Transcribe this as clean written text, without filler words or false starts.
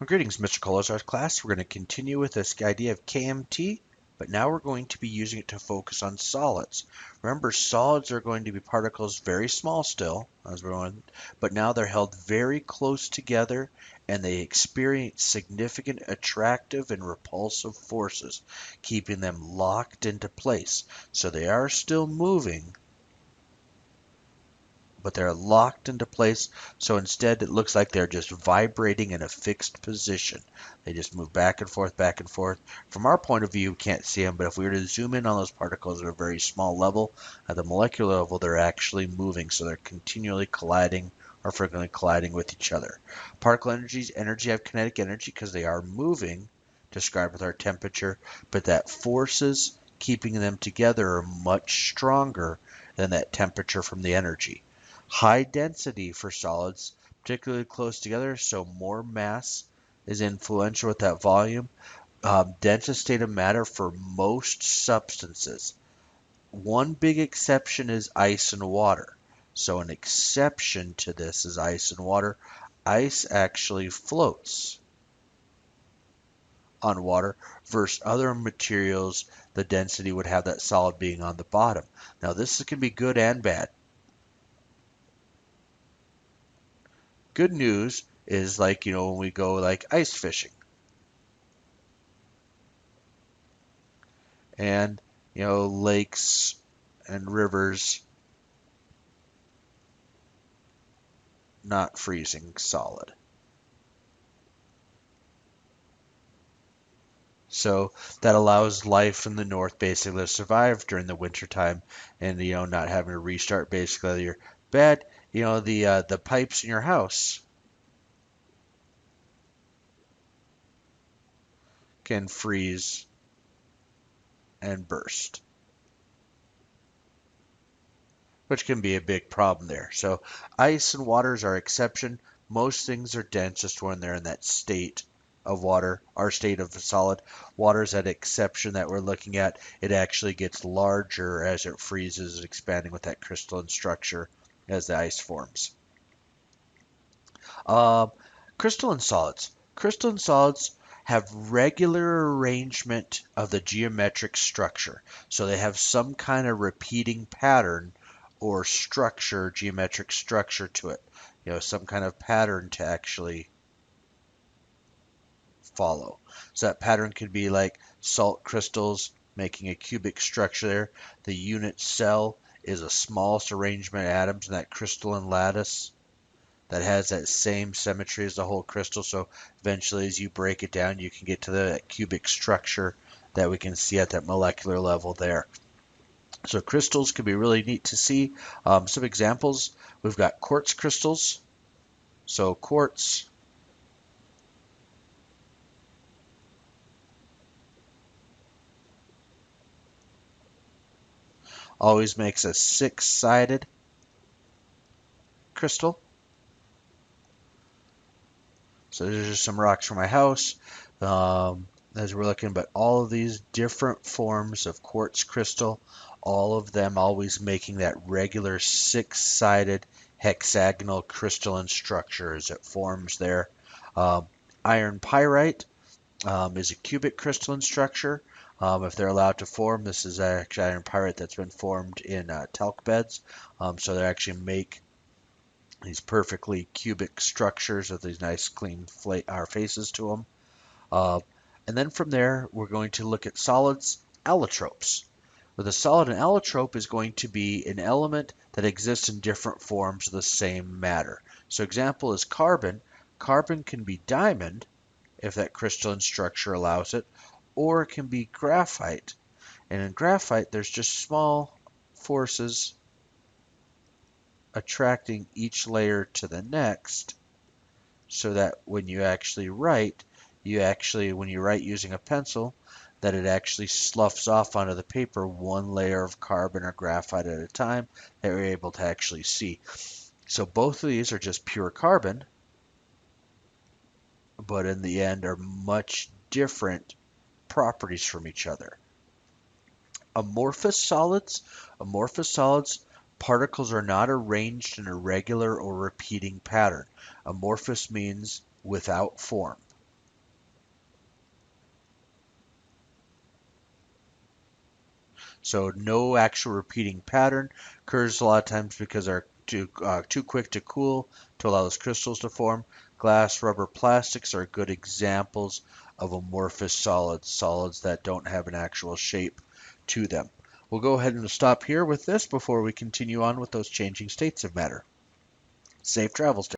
Well, greetings, Mr. Colosar's class. We're going to continue with this idea of KMT, but now we're going to be using it to focus on solids. Remember, solids are going to be particles very small still, but now they're held very close together and they experience significant attractive and repulsive forces, keeping them locked into place. So they are still moving, but they're locked into place. So instead, it looks like they're just vibrating in a fixed position. They just move back and forth, back and forth. From our point of view, we can't see them, but if we were to zoom in on those particles at a very small level, at the molecular level, they're actually moving. So they're continually colliding or frequently colliding with each other. Particle energy have kinetic energy because they are moving, described with our temperature, but that forces keeping them together are much stronger than that temperature from the energy. High density for solids, particularly close together, so more mass is influential with that volume. Densest state of matter for most substances. One big exception is ice and water. So an exception to this is ice and water. Ice actually floats on water versus other materials, the density would have that solid being on the bottom. Now this can be good and bad. Good news is like, when we go like ice fishing and, lakes and rivers not freezing solid. So that allows life in the north basically to survive during the winter time and, not having to restart basically your bed, the pipes in your house can freeze and burst, which can be a big problem there. So ice and water is our exception. Most things are densest when they're in that state of water, our state of solid. Water is that exception that we're looking at. It actually gets larger as it freezes and expanding with that crystalline structure as the ice forms. Um, Crystalline solids. Crystalline solids have regular arrangement of the geometric structure. So they have some kind of repeating pattern or structure, geometric structure to it. Some kind of pattern to actually follow. So that pattern could be like salt crystals making a cubic structure there. The unit cell is a smallest arrangement of atoms in that crystalline lattice that has that same symmetry as the whole crystal. So eventually, as you break it down, you can get to the cubic structure that we can see at that molecular level there. So crystals can be really neat to see. Some examples, we've got quartz crystals. So quartz always makes a six-sided crystal. So there's just some rocks from my house. As we're looking, but all of these different forms of quartz crystal, all of them always making that regular six-sided hexagonal crystalline structure as it forms there. Iron pyrite is a cubic crystalline structure. If they're allowed to form, this is actually iron pyrite that's been formed in talc beds. So they actually make these perfectly cubic structures with these nice clean faces to them. Uh, and then from there, we're going to look at solids, allotropes. With a solid, an allotrope is going to be an element that exists in different forms of the same matter. So example is carbon. Carbon can be diamond, if that crystalline structure allows it, or it can be graphite. And in graphite, there's just small forces attracting each layer to the next, so that when you actually write, when you write using a pencil, that it actually sloughs off onto the paper one layer of carbon or graphite at a time that you're able to actually see. So both of these are just pure carbon, but in the end are much different properties from each other. Amorphous solids. Amorphous solids, particles are not arranged in a regular or repeating pattern. Amorphous means without form. So no actual repeating pattern occurs a lot of times because they're too quick to cool to allow those crystals to form. Glass, rubber, plastics are good examples of amorphous solids, solids that don't have an actual shape to them. We'll go ahead and stop here with this before we continue on with those changing states of matter. Safe travels.